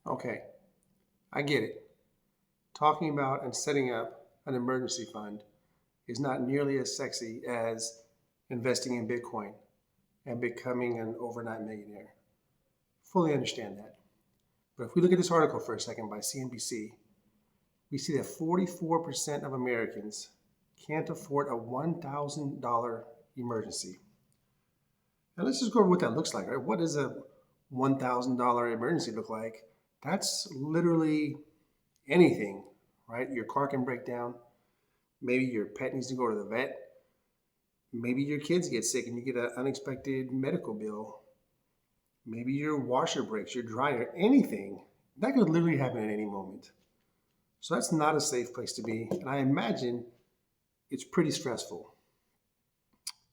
Okay, I get it. Talking about and setting up an emergency fund is not nearly as sexy as investing in Bitcoin and becoming an overnight millionaire. Fully understand that. But if we look at this article for a second by CNBC, we see that 44% of Americans can't afford a $1,000 emergency. Now let's just go over what that looks like, right? What does a $1,000 emergency look like? That's literally anything, right? Your car can break down. Maybe your pet needs to go to the vet. Maybe your kids get sick and you get an unexpected medical bill. Maybe your washer breaks, your dryer, anything. That could literally happen at any moment. So that's not a safe place to be. And I imagine it's pretty stressful.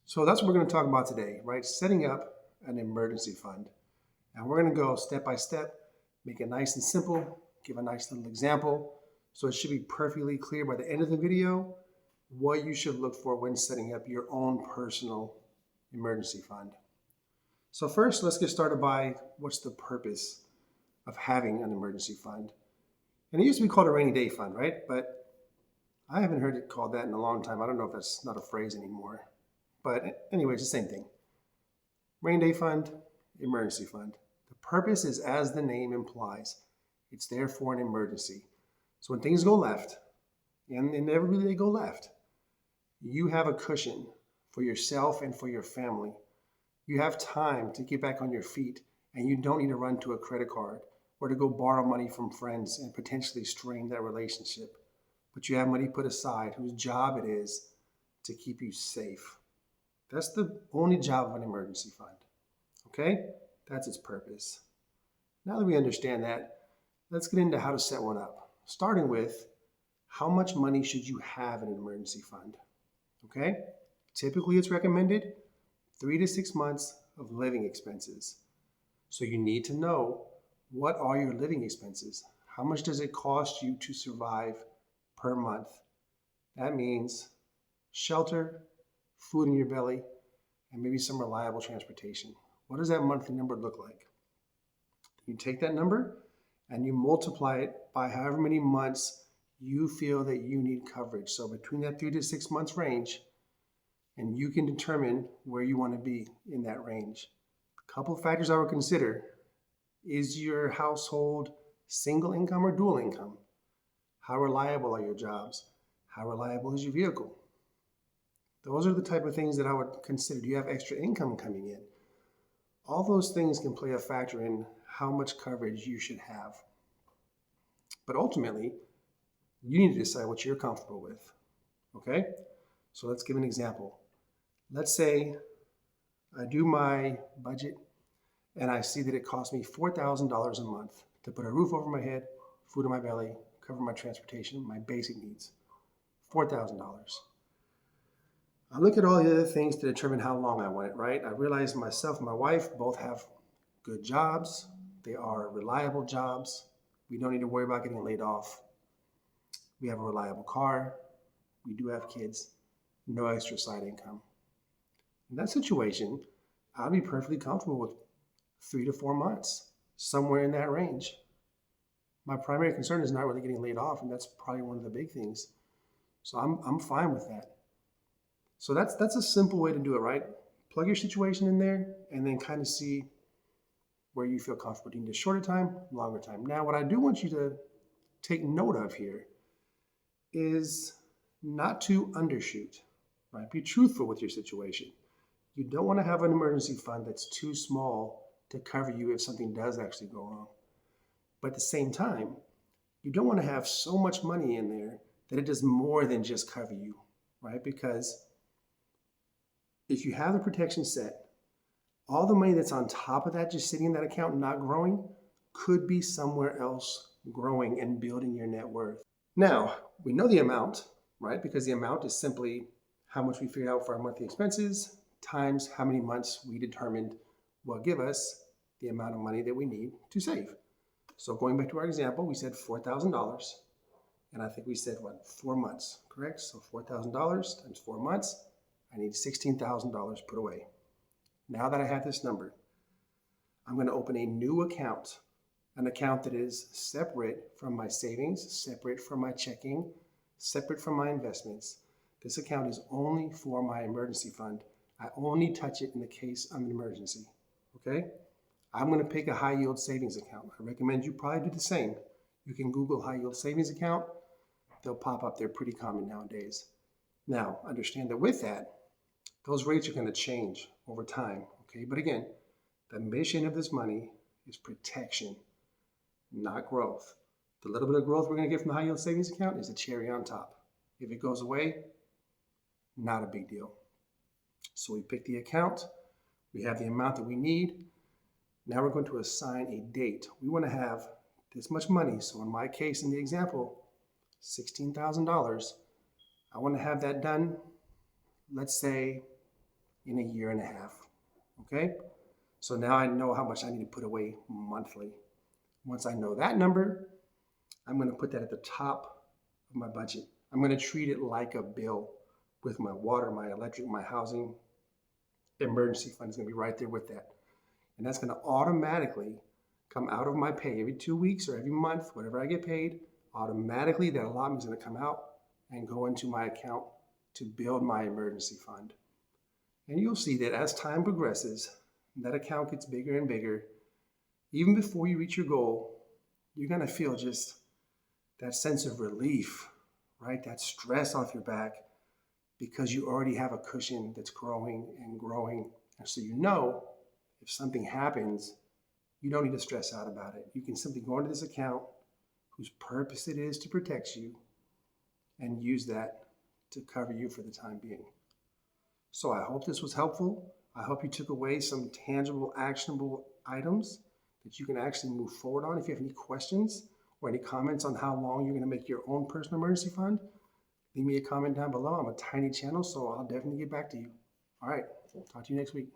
So that's what we're going to talk about today, right? Setting up an emergency fund. And we're going to go step by step, make it nice and simple, give a nice little example. So it should be perfectly clear by the end of the video what you should look for when setting up your own personal emergency fund. So first, let's get started by what's the purpose of having an emergency fund. And it used to be called a rainy day fund, right? But I haven't heard it called that in a long time. I don't know if that's not a phrase anymore. But anyway, it's the same thing. Rainy day fund, emergency fund. The purpose is, as the name implies, it's there for an emergency. So when things go left, and inevitably they go left, you have a cushion for yourself and for your family. You have time to get back on your feet, and you don't need to run to a credit card or to go borrow money from friends and potentially strain that relationship. But you have money put aside whose job it is to keep you safe. That's the only job of an emergency fund. Okay? That's its purpose. Now that we understand that, let's get into how to set one up. Starting with, how much money should you have in an emergency fund? Okay? Typically, it's recommended 3 to 6 months of living expenses. So you need to know, what are your living expenses? How much does it cost you to survive per month? That means shelter, food in your belly, and maybe some reliable transportation. What does that monthly number look like? You take that number and you multiply it by however many months you feel that you need coverage. So between that 3 to 6 months range, and you can determine where you want to be in that range. A couple of factors I would consider: is your household single income or dual income? How reliable are your jobs? How reliable is your vehicle? Those are the type of things that I would consider. Do you have extra income coming in? All those things can play a factor in how much coverage you should have. But ultimately, you need to decide what you're comfortable with. Okay? So let's give an example. Let's say I do my budget and I see that it costs me $4,000 a month to put a roof over my head, food in my belly, cover my transportation, my basic needs. $4,000. I look at all the other things to determine how long I want it, right? I realize myself and my wife both have good jobs. They are reliable jobs. We don't need to worry about getting laid off. We have a reliable car. We do have kids. No extra side income. In that situation, I'll be perfectly comfortable with 3 to 4 months, somewhere in that range. My primary concern is not really getting laid off, and that's probably one of the big things. So I'm fine with that. So that's a simple way to do it, right? Plug your situation in there and then kind of see where you feel comfortable. Do you need a shorter time, longer time? Now, what I do want you to take note of here is not to undershoot, right? Be truthful with your situation. You don't want to have an emergency fund that's too small to cover you if something does actually go wrong. But at the same time, you don't want to have so much money in there that it does more than just cover you, right? Because if you have the protection set, all the money that's on top of that, just sitting in that account not growing, could be somewhere else growing and building your net worth. Now, we know the amount, right? Because the amount is simply how much we figured out for our monthly expenses times how many months we determined will give us the amount of money that we need to save. So going back to our example, we said $4,000, and I think we said, 4 months, correct? So $4,000 times 4 months, I need $16,000 put away. Now that I have this number, I'm going to open a new account an account that is separate from my savings, separate from my checking, separate from my investments. This account is only for my emergency fund. I only touch it in the case of an emergency, okay? I'm gonna pick a high yield savings account. I recommend you probably do the same. You can Google high yield savings account. They'll pop up. They're pretty common nowadays. Now, understand that with that, those rates are gonna change over time, okay? But again, the mission of this money is protection, not growth. The little bit of growth we're gonna get from the high yield savings account is a cherry on top. If it goes away, not a big deal. So we pick the account, we have the amount that we need. Now we're going to assign a date. We want to have this much money. So in my case, in the example, $16,000. I want to have that done, let's say, in a year and a half. Okay? So now I know how much I need to put away monthly. Once I know that number, I'm going to put that at the top of my budget. I'm going to treat it like a bill with my water, my electric, my housing. The emergency fund is going to be right there with that. And that's going to automatically come out of my pay every 2 weeks or every month, whatever I get paid. Automatically, that allotment is going to come out and go into my account to build my emergency fund. And you'll see that as time progresses, that account gets bigger and bigger. Even before you reach your goal, you're going to feel just that sense of relief, right? That stress off your back because you already have a cushion that's growing and growing. And so you know if something happens, you don't need to stress out about it. You can simply go into this account whose purpose it is to protect you and use that to cover you for the time being. So I hope this was helpful. I hope you took away some tangible, actionable items that you can actually move forward on. If you have any questions or any comments on how long you're going to make your own personal emergency fund, leave me a comment down below. I'm a tiny channel, so I'll definitely get back to you. All right, talk to you next week.